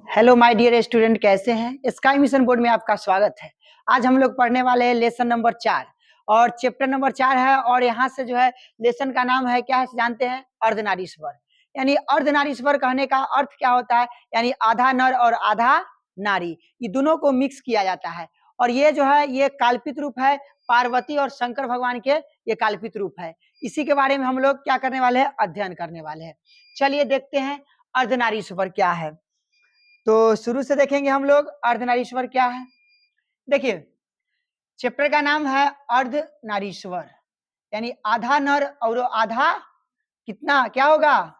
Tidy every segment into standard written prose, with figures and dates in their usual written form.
Hello my dear student, कैसे हैं? Sky mission board में आपका स्वागत है। आज हम लोग पढ़ने वाले हैं लेसन नंबर 4 और चैप्टर नंबर 4 है। और यहाँ से जो है लेसन का नाम है क्या है जानते हैं? अर्धनारीश्वर। यानी अर्धनारीश्वर कहने का अर्थ क्या होता है? यानी आधा नर और आधा नारी, ये दोनों को मिक्स किया जाता है। और ये जो है ये काल्पित रूप है पार्वती और शंकर भगवान के, ये काल्पित रूप है। इसी के बारे में हम लोग क्या करने वाले हैं? अध्ययन करने वाले हैं। चलिए देखते हैं अर्धनारीश्वर क्या है। तो शुरू से देखेंगे हम लोग अर्धनारीश्वर क्या है। देखिए, चैप्टर का नाम है अर्धनारीश्वर, यानी आधा नर और आधा कितना क्या होगा?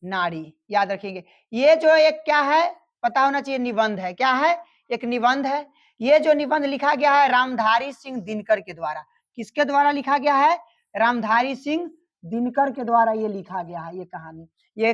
नारी। याद रखेंगे। ये जो एक क्या है पता होना चाहिए, निबंध है। क्या है? एक निबंध है। ये जो निबंध लिखा गया है रामधारी सिंह दिनकर के द्वारा। किसके द्वारा लिखा गया है? रामधारी सिंह दिनकर के द्वारा ये लिखा गया है। ये कहानी, ये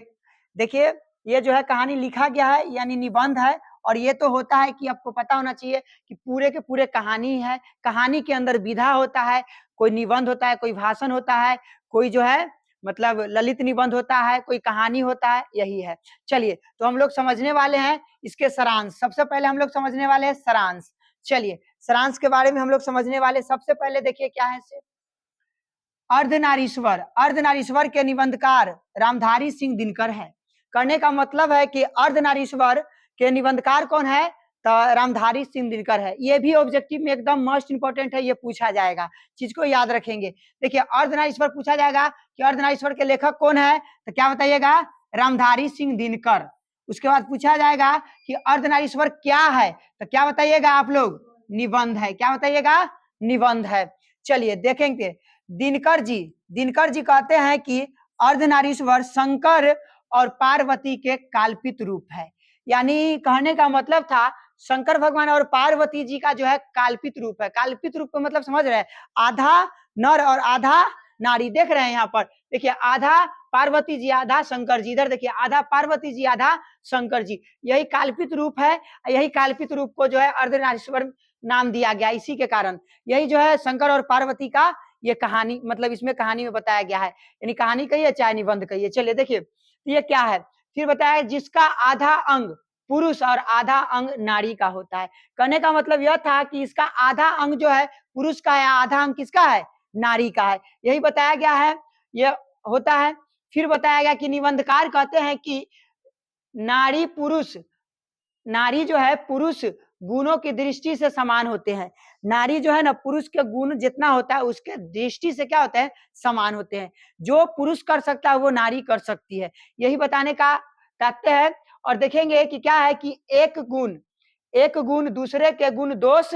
देखिए, ये जो है कहानी लिखा गया है यानी निबंध है। और ये तो होता है कि आपको पता होना चाहिए कि पूरे के पूरे कहानी है। कहानी के अंदर विधा होता है, कोई निबंध होता है, कोई भाषण होता है, कोई जो है मतलब ललित निबंध होता है, कोई कहानी होता है, यही है। चलिए, तो हम लोग समझने वाले हैं इसके सारांश। सबसे पहले हम लोग समझने वाले हैं सारांश। चलिए, सारांश के बारे में हम लोग समझने वाले। सबसे पहले देखिए क्या है इसे। अर्धनारीश्वर, अर्धनारीश्वर के निबंधकार रामधारी सिंह दिनकर है। करने का मतलब है कि अर्धनारीश्वर के निबंधकार कौन है? तो रामधारी सिंह दिनकर है। ये भी ऑब्जेक्टिव में एकदम मोस्ट इंपोर्टेंट है, ये पूछा जाएगा, चीज को याद रखेंगे। देखिए, अर्धनारीश्वर पूछा जाएगा कि अर्धनारीश्वर के लेखक कौन है, तो क्या बताइएगा? रामधारी सिंह दिनकर। उसके बाद पूछा जाएगा कि अर्धनारीश्वर क्या है, तो क्या बताइएगा आप लोग? निबंध है। क्या बताइएगा? निबंध है। चलिए देखेंगे। दिनकर जी कहते हैं कि अर्धनारीश्वर शंकर और पार्वती के काल्पित रूप है। यानी कहने का मतलब था शंकर भगवान और पार्वती जी का जो है काल्पित रूप है। काल्पित रूप का मतलब समझ रहे हैं? आधा नर और आधा नारी। देख रहे हैं यहाँ पर, देखिए, आधा पार्वती जी आधा शंकर जी। इधर देखिए, आधा पार्वती जी आधा शंकर जी। यही काल्पित रूप है। यही काल्पित रूप को जो है अर्धनारीश्वर नाम दिया गया। इसी के कारण यही जो है शंकर और पार्वती का ये कहानी, मतलब इसमें कहानी में बताया गया है। यानी कहानी कहिए चाहे निबंध कहिए। चलिए देखिए, ये क्या है फिर बताया, जिसका आधा अंग पुरुष और आधा अंग नारी का होता है। कहने का मतलब यह था कि इसका आधा अंग जो है पुरुष का है, आधा अंग किसका है? नारी का है। यही बताया गया है, यह होता है। फिर बताया गया कि निबंधकार कहते हैं कि नारी पुरुष, नारी जो है पुरुष गुणों की दृष्टि से समान होते हैं। नारी जो है ना, पुरुष के गुण जितना होता है उसके दृष्टि से क्या होते हैं? समान होते हैं। जो पुरुष कर सकता है वो नारी कर सकती है। यही बताने का तात्पर्य है। और देखेंगे कि क्या है कि एक गुण दूसरे के गुण दोष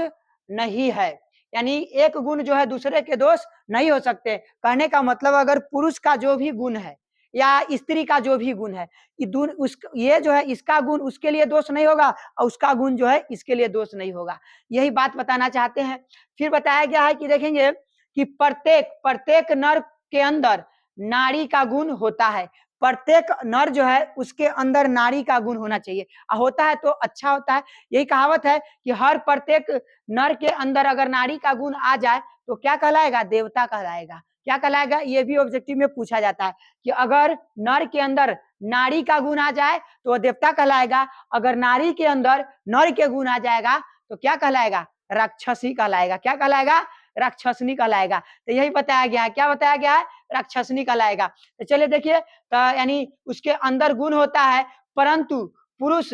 नहीं है। यानी एक गुण जो है दूसरे के दोष नहीं हो सकते। कहने का मतलब अगर पुरुष का जो भी गुण है या स्त्री का जो भी गुण है, ये जो है इसका गुण उसके लिए दोष नहीं होगा और उसका गुण जो है इसके लिए दोष नहीं होगा। यही बात बताना चाहते हैं। फिर बताया गया है कि देखेंगे कि प्रत्येक नर के अंदर नारी का गुण होता है। प्रत्येक नर जो है उसके अंदर नारी का गुण होना चाहिए। होता है तो अच्छा होता है। यही कहावत है कि हर प्रत्येक नर के अंदर अगर नारी का गुण आ जाए तो क्या कहलाएगा? देवता कहलाएगा। क्या कहलाएगा? ये भी ऑब्जेक्टिव में पूछा जाता है कि अगर नर के अंदर नारी का गुण आ जाए तो वह देवता कहलाएगा। अगर नारी के अंदर नर के गुण आ जाएगा तो क्या कहलाएगा? राक्षसी कहलाएगा। क्या कहलाएगा? राक्षसनी कहलाएगा। तो यही बताया गया है। क्या बताया गया है? राक्षसनी कहलाएगा। तो चलिए देखिए, तो यानी उसके अंदर गुण होता है, परंतु पुरुष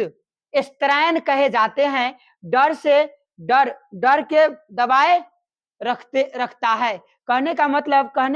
स्त्रैण कहे जाते हैं। डर के दबाए रखता है। कहने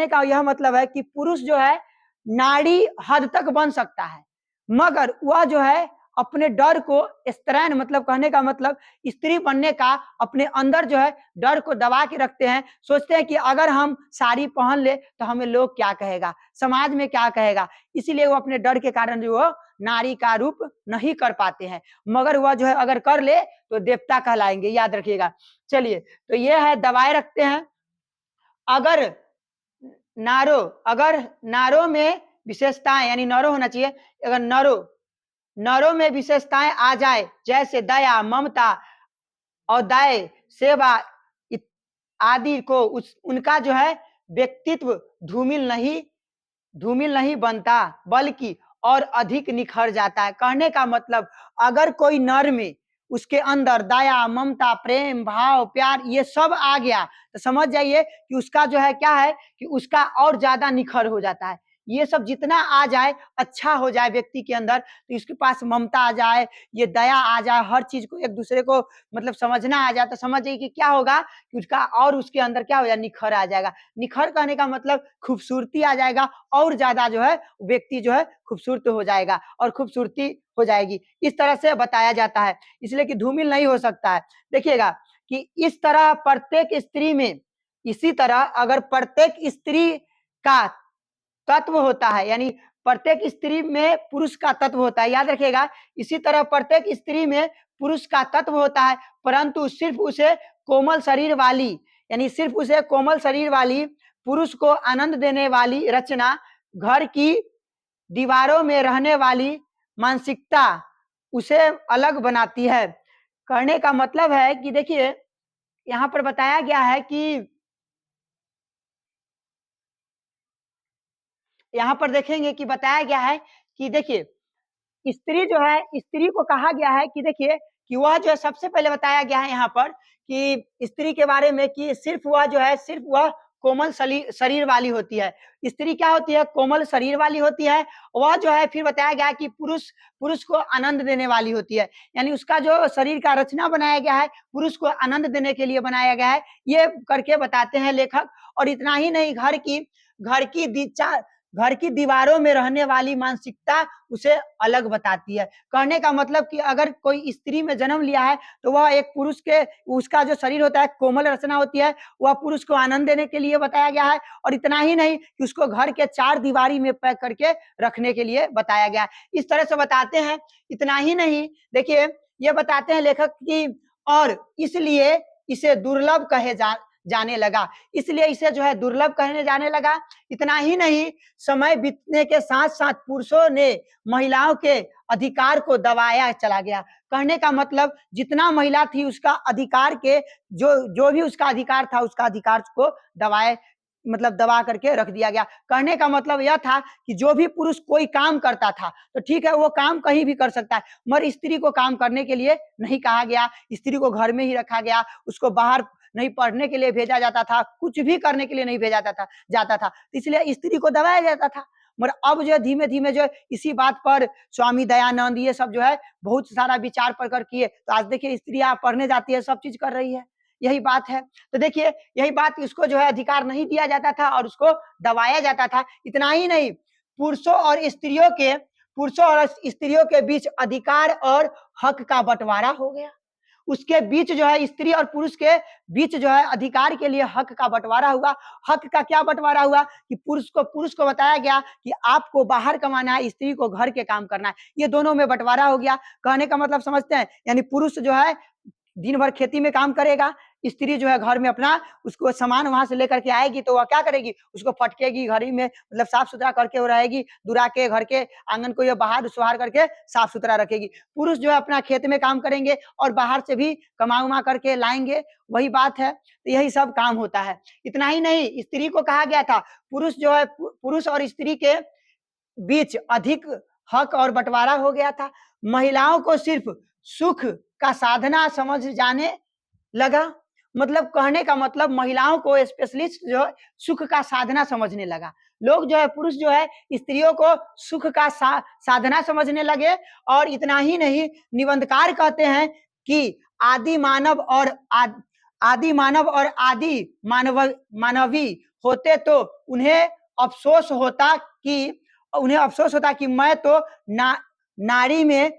का यह मतलब है कि पुरुष जो है नाड़ी हद तक बन सकता है, मगर वह जो है अपने डर को स्त्रैण, मतलब कहने का मतलब स्त्री बनने का अपने अंदर जो है डर को दबा के रखते हैं। सोचते हैं कि अगर हम साड़ी पहन ले तो हमें लोग क्या कहेगा, समाज में क्या कहेगा। इसीलिए वो अपने डर के कारण जो वो नारी का रूप नहीं कर पाते हैं, मगर वह जो है अगर कर ले तो देवता कहलाएंगे। याद रखिएगा। चलिए, तो ये है दबाए रखते हैं। अगर नारों में विशेषताएं, यानी नरो होना चाहिए। अगर नरों में विशेषताएं आ जाए, जैसे दया, ममता और दया, सेवा आदि को उनका जो है व्यक्तित्व धूमिल नहीं बनता, बल्कि और अधिक निखर जाता है। कहने का मतलब अगर कोई नर में उसके अंदर दया, ममता, प्रेम, भाव, प्यार ये सब आ गया तो समझ जाइए कि उसका जो है क्या है कि उसका और ज्यादा निखर हो जाता है। ये सब जितना आ जाए, अच्छा हो जाए व्यक्ति के अंदर, तो इसके पास ममता आ जाए, ये दया आ जाए, हर चीज को एक दूसरे को मतलब समझना आ जाए, तो समझ जाइए कि क्या होगा कि उसका और उसके अंदर क्या हो जाए, निखर आ जाएगा। निखर कहने का मतलब खूबसूरती आ जाएगा, और ज्यादा जो है व्यक्ति जो है खूबसूरत हो जाएगा और खूबसूरती हो जाएगी। इस तरह से बताया जाता है, इसलिए कि धूमिल नहीं हो सकता है। देखिएगा कि इस तरह प्रत्येक स्त्री में, इसी तरह अगर प्रत्येक स्त्री का तत्व होता है, यानी प्रत्येक स्त्री में पुरुष का तत्व होता है, याद रखिएगा। इसी तरह प्रत्येक स्त्री में पुरुष का तत्व होता है, परंतु सिर्फ उसे कोमल शरीर वाली, यानी सिर्फ उसे कोमल शरीर वाली, पुरुष को आनंद देने वाली रचना, घर की दीवारों में रहने वाली मानसिकता उसे अलग बनाती है। कहने का मतलब है कि देखिए यहाँ पर बताया गया है कि यहाँ पर देखेंगे कि बताया गया है कि देखिए स्त्री जो है, स्त्री को कहा गया है कि देखिए कि वह जो है, सबसे पहले बताया गया है यहाँ पर कि स्त्री के बारे में कि सिर्फ वह जो है, सिर्फ वह कोमल शरीर वाली होती है। स्त्री क्या होती है? कोमल शरीर वाली होती है। वह जो है फिर बताया गया है कि पुरुष पुरुष को आनंद देने वाली होती है, यानी उसका जो शरीर का रचना बनाया गया है पुरुष को आनंद देने के लिए बनाया गया है, ये करके बताते हैं लेखक। और इतना ही नहीं, घर की घर की दीवारों में रहने वाली मानसिकता उसे अलग बताती है। कहने का मतलब कि अगर कोई स्त्री में जन्म लिया है तो वह एक पुरुष के, उसका जो शरीर होता है कोमल रचना होती है, वह पुरुष को आनंद देने के लिए बताया गया है। और इतना ही नहीं कि उसको घर के चार दीवारी में पैक करके रखने के लिए बताया गया है। इस तरह से बताते हैं। इतना ही नहीं, देखिए ये बताते हैं लेखक की, और इसलिए इसे दुर्लभ जाने लगा, इसलिए इसे जो है दुर्लभ कहने जाने लगा। इतना ही नहीं, समय बीतने के साथ साथ पुरुषों ने महिलाओं के अधिकार को दबाया चला गया। कहने का मतलब जितना महिला थी उसका अधिकार के, जो जो भी उसका अधिकार था, उसका अधिकार को दबाए, मतलब दबा करके रख दिया गया। कहने का मतलब यह था कि जो भी पुरुष कोई काम करता था तो ठीक है, वो काम कहीं भी कर सकता है, मगर स्त्री को काम करने के लिए नहीं कहा गया। स्त्री को घर में ही रखा गया, उसको बाहर नहीं पढ़ने के लिए भेजा जाता था, कुछ भी करने के लिए नहीं भेजा जाता था, इसलिए स्त्री को दबाया जाता था। मगर अब जो धीमे धीमे जो इसी बात पर स्वामी दयानंद ये सब जो है बहुत सारा विचार प्रकट किए, तो आज देखिए स्त्रियां पढ़ने जाती है, सब चीज कर रही है। यही बात है। तो देखिए यही बात, इसको जो है अधिकार नहीं दिया जाता था और उसको दबाया जाता था। इतना ही नहीं, पुरुषों और स्त्रियों के बीच अधिकार और हक का बंटवारा हो गया। उसके बीच जो है, स्त्री और पुरुष के बीच जो है अधिकार के लिए हक का बंटवारा हुआ। हक का क्या बंटवारा हुआ कि पुरुष को बताया गया कि आपको बाहर कमाना है, स्त्री को घर के काम करना है, ये दोनों में बंटवारा हो गया। कहने का मतलब समझते हैं, यानी पुरुष जो है दिन भर खेती में काम करेगा, स्त्री जो है घर में अपना उसको सामान वहां से लेकर के आएगी, तो वह क्या करेगी, उसको फटकेगी, घर ही में मतलब साफ सुथरा करके वो रहेगी, दुरा के घर के आंगन को ये बाहर सुहार करके साफ सुथरा रखेगी। पुरुष जो है अपना खेत में काम करेंगे और बाहर से भी कमा उमा करके लाएंगे, वही बात है। तो यही सब काम होता है। इतना ही नहीं, स्त्री को कहा गया था, पुरुष जो है, पुरुष और स्त्री के बीच अधिक हक और बंटवारा हो गया था। महिलाओं को सिर्फ सुख का साधना समझ जाने लगा। मतलब कहने का मतलब महिलाओं को स्पेशलिस्ट जो है सुख का साधना समझने लगा। लोग जो है, पुरुष जो है स्त्रियों को सुख का साधना समझने लगे। और इतना ही नहीं, निबंधकार कहते हैं कि आदि मानव और आदि मानवी होते तो उन्हें अफसोस होता कि मैं तो नारी में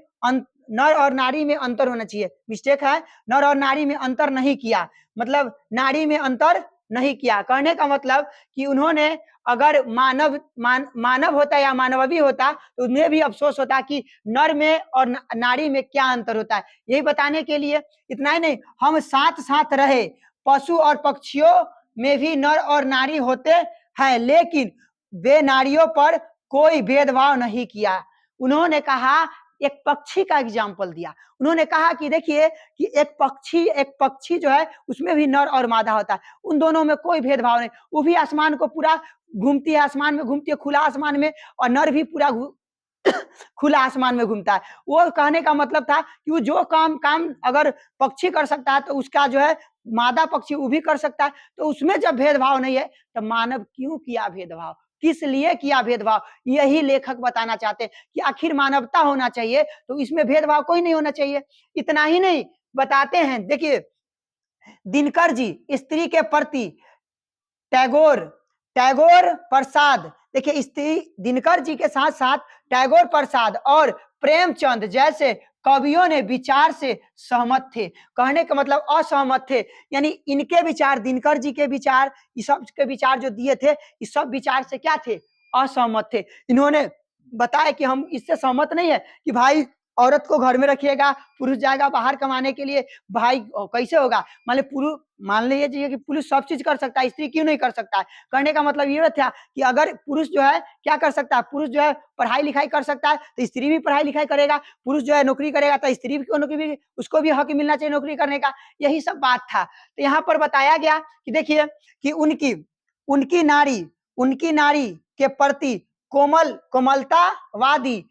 नर और नारी में अंतर होना चाहिए, मिस्टेक है, नर और नारी में अंतर नहीं किया, मतलब नारी में अंतर नहीं किया। कहने का मतलब कि उन्होंने अगर मानव होता या मानवी होता तो उन्हें भी अफसोस होता कि नर में और नारी में क्या अंतर होता है। यही बताने के लिए, इतना ही नहीं, हम साथ साथ रहे, पशु और पक्षियों में भी नर और नारी होते हैं, लेकिन वे नारियों पर कोई भेदभाव नहीं किया। उन्होंने कहा, एक पक्षी का एग्जाम्पल दिया। उन्होंने कहा कि देखिए कि एक पक्षी जो है उसमें भी नर और मादा होता है, उन दोनों में कोई भेदभाव नहीं। वो भी आसमान को पूरा घूमती है, आसमान में घूमती है, खुला आसमान में, और नर भी पूरा खुला आसमान में घूमता है। वो कहने का मतलब था कि वो जो काम अगर पक्षी कर सकता है तो उसका जो है मादा पक्षी वो भी कर सकता है। तो उसमें जब भेदभाव नहीं है तो मानव क्यों किया भेदभाव, किस लिए किया भेदभाव, यही लेखक बताना चाहते हैं कि आखिर मानवता होना चाहिए तो इसमें भेदभाव कोई नहीं होना चाहिए। इतना ही नहीं, बताते हैं, देखिए दिनकर जी स्त्री के प्रति टैगोर टैगोर प्रसाद, देखिए स्त्री दिनकर जी के साथ साथ टैगोर प्रसाद और प्रेमचंद जैसे कवियों ने विचार से सहमत थे। कहने का मतलब असहमत थे, यानी इनके विचार, दिनकर जी के विचार, इस सब के विचार जो दिए थे, इस सब विचार से क्या थे, असहमत थे। इन्होंने बताया कि हम इससे सहमत नहीं है कि भाई औरत को घर में रखिएगा, पुरुष जाएगा बाहर कमाने के लिए, भाई कैसे होगा। मान लीजिए कि पुरुष सब चीज कर सकता है, स्त्री क्यों नहीं कर सकता है। कहने का मतलब ये था कि अगर पुरुष जो है क्या कर सकता है, पुरुष जो है पढ़ाई लिखाई कर सकता है तो स्त्री भी पढ़ाई लिखाई करेगा, पुरुष जो है नौकरी करेगा तो स्त्री को नौकरी भी, उसको भी हक मिलना चाहिए नौकरी करने का। यही सब बात था। तो यहाँ पर बताया गया कि देखिए कि उनकी उनकी नारी के प्रति कोमलतावादी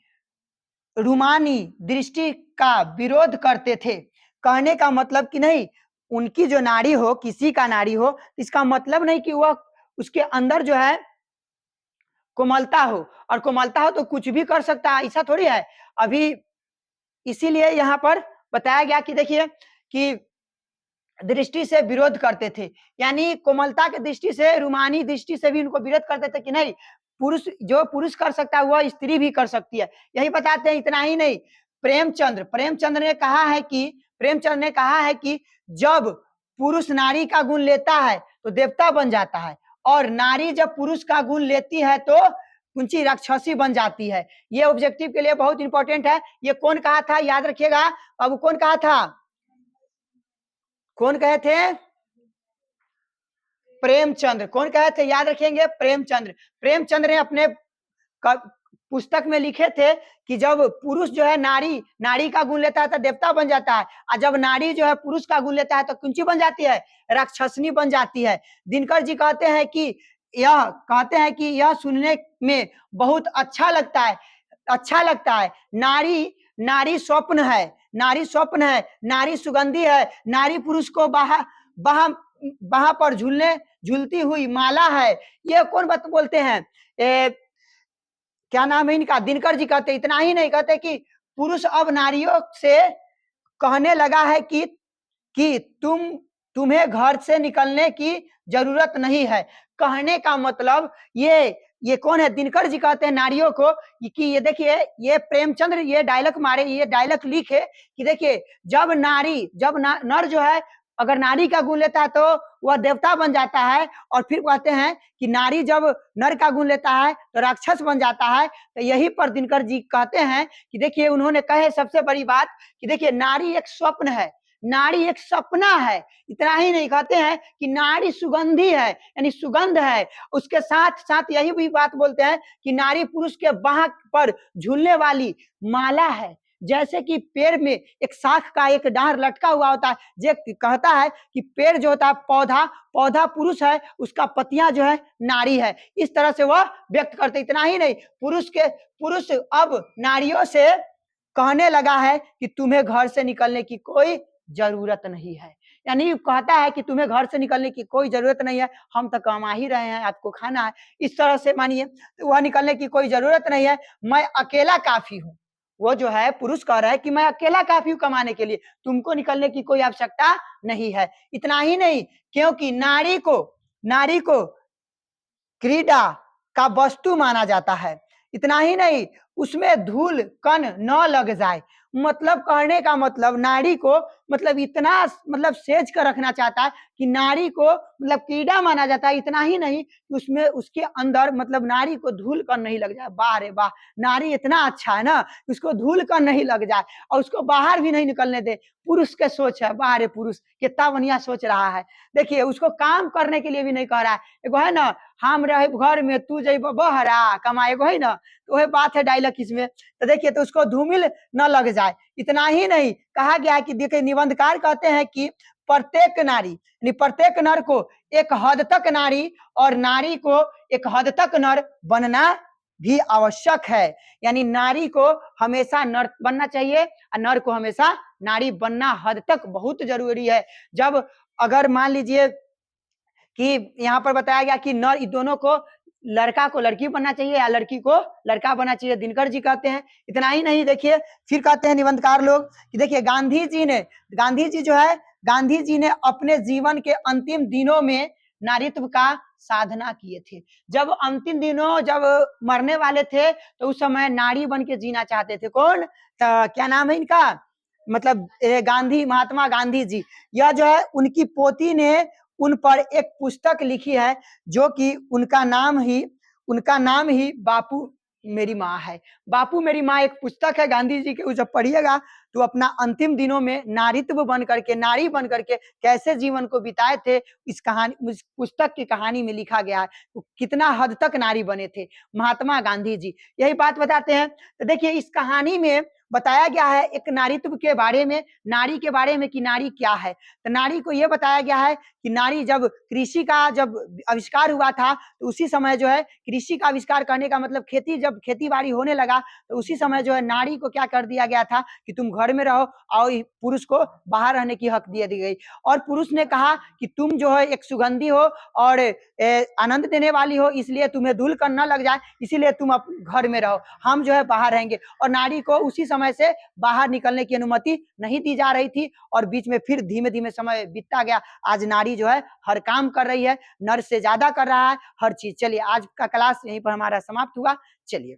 रूमानी दृष्टि का विरोध करते थे। कहने का मतलब कि नहीं, उनकी जो नारी हो, किसी का नारी हो, इसका मतलब नहीं कि वह उसके अंदर जो है कोमलता हो, और कोमलता हो तो कुछ भी कर सकता है, ऐसा थोड़ी है। अभी इसीलिए यहाँ पर बताया गया कि देखिए कि दृष्टि से विरोध करते थे, यानी कोमलता की दृष्टि से, रूमानी दृष्टि से भी उनको विरोध करते थे कि नहीं, पुरुष कर सकता है वह स्त्री भी कर सकती है। यही बताते हैं। इतना ही नहीं, प्रेमचंद ने कहा है कि जब पुरुष नारी का गुण लेता है तो देवता बन जाता है, और नारी जब पुरुष का गुण लेती है तो कुंची राक्षसी बन जाती है। ये ऑब्जेक्टिव के लिए बहुत इंपॉर्टेंट है। ये कौन कहा था, याद रखिएगा। अब कौन कहा था, कौन कहे थे, प्रेमचंद्र। कौन कहे थे, याद रखेंगे, प्रेमचंद्र ने अपने पुस्तक में लिखे थे कि जब पुरुष जो है नारी का गुण लेता है तो देवता बन जाता है, और जब नारी जो है पुरुष का गुण लेता है तो कुंची बन जाती है, राक्षसनी बन जाती है। दिनकर जी कहते हैं कि यह सुनने में बहुत अच्छा लगता है। नारी स्वप्न है, नारी सुगंधी है, नारी पुरुष को बाह पर झूलती हुई माला है। ये कौन बात बोलते हैं, क्या नाम है इनका, दिनकर जी कहते। इतना ही नहीं, कहते कि पुरुष अब नारियों से कहने लगा है कि तुम्हें घर से निकलने की जरूरत नहीं है। कहने का मतलब ये कौन है, दिनकर जी कहते हैं नारियों को कि ये देखिए, ये प्रेमचंद्र ये डायलॉग लिखे कि देखिए जब नर जो है अगर नारी का गुण लेता है तो वह देवता बन जाता है, और फिर कहते हैं कि नारी जब नर का गुण लेता है तो राक्षस बन जाता है। तो यही पर दिनकर जी कहते हैं कि देखिए, उन्होंने कहे सबसे बड़ी बात कि देखिए नारी एक स्वप्न है, नारी एक सपना है। इतना ही नहीं, कहते हैं कि नारी सुगंधी है, यानी सुगंध है। उसके साथ साथ यही भी बात बोलते हैं कि नारी पुरुष के बाह पर झूलने वाली माला है। जैसे कि पेड़ में एक शाख का एक डार लटका हुआ होता है, जो कहता है कि पेड़ जो होता है पौधा पुरुष है, उसका पत्तियां जो है नारी है। इस तरह से वह व्यक्त करते। इतना ही नहीं, पुरुष अब नारियों से कहने लगा है कि तुम्हें घर से निकलने की कोई जरूरत नहीं है, यानी कहता है कि तुम्हें घर से निकलने की कोई जरूरत नहीं है, हम तो कमा ही रहे हैं, आपको खाना है। इस तरह से मानिए, तो वह निकलने की कोई जरूरत नहीं है, मैं अकेला काफी हूं। वो जो है पुरुष कह रहा है कि मैं अकेला काफी हूं कमाने के लिए, तुमको निकलने की कोई आवश्यकता नहीं है। इतना ही नहीं, क्योंकि नारी को क्रीड़ा का वस्तु माना जाता है। इतना ही नहीं, उसमें धूल कण न लग जाए। मतलब कहने का मतलब नारी को मतलब इतना मतलब सेज कर रखना चाहता है कि नारी को मतलब कीड़ा माना जाता है। इतना ही नहीं, उसमें उसके अंदर मतलब नारी को धूल कण नहीं लग जाए। वाह रे वाह, नारी इतना अच्छा है ना, उसको धूल कण नहीं लग जाए और उसको बाहर भी नहीं निकलने दे। पुरुष के सोच है, वाह रे पुरुष कितना बढ़िया सोच रहा है। देखिए, उसको काम करने के लिए भी नहीं कह रहा है। एगो है ना, हम रहे घर में तू जब बहरा कमाए, एगो है ना, तो वही बात है डायलॉग इसमें। तो देखिए, तो उसको धूमिल न लग जाए। इतना ही नहीं, कहा गया है कि देखिए निबंधकार कहते हैं कि प्रत्येक नारी यानी प्रत्येक नर को एक हद तक नारी और नारी को एक हद तक नर बनना भी आवश्यक है। यानी नारी को हमेशा नर बनना चाहिए और नर को हमेशा नारी बनना हद तक बहुत जरूरी है। जब अगर मान लीजिए कि यहाँ पर बताया गया कि नर दोनों को लड़की बनना चाहिए या लड़की को लड़का बनना चाहिए, दिनकर जी कहते हैं। इतना ही नहीं, देखिए फिर कहते हैं निबंधकार लोग कि देखिए गांधी जी ने अपने जीवन के अंतिम दिनों में नारीत्व का साधना किए थे। जब अंतिम दिनों जब मरने वाले थे तो उस समय नारी बन के जीना चाहते थे। कौन? क्या नाम है इनका? मतलब महात्मा गांधी जी। यह जो है उनकी पोती ने उन पर एक पुस्तक लिखी है जो कि उनका नाम ही बापू मेरी माँ है। बापू मेरी माँ एक पुस्तक है गांधी जी की, जब पढ़िएगा तो अपना अंतिम दिनों में नारीत्व बन करके, नारी बन करके कैसे जीवन को बिताए थे, इस पुस्तक की कहानी में लिखा गया है। तो कितना हद तक नारी बने थे महात्मा गांधी जी, यही बात बताते हैं। तो देखिए इस कहानी में बताया गया है एक नारीत्व के बारे में, नारी के बारे में कि नारी क्या है। तो नारी को यह बताया गया है कि नारी जब कृषि का जब आविष्कार हुआ था तो उसी समय जो है कृषि का आविष्कार करने का मतलब जब खेती बाड़ी होने लगा तो उसी समय जो है नारी को क्या कर दिया गया था कि तुम घर में रहो और पुरुष को बाहर रहने की हक दे दी गई। और पुरुष ने कहा कि तुम जो है एक सुगंधी हो और आनंद देने वाली हो, इसलिए तुम्हें धूल कर न लग जाए, इसीलिए तुम घर में रहो, हम जो है बाहर रहेंगे। और नारी को उसी समय से बाहर निकलने की अनुमति नहीं दी जा रही थी और बीच में फिर धीमे धीमे समय बीतता गया। आज नारी जो है हर काम कर रही है, नर से ज्यादा कर रहा है हर चीज। चलिए आज का क्लास यहीं पर हमारा समाप्त हुआ। चलिए।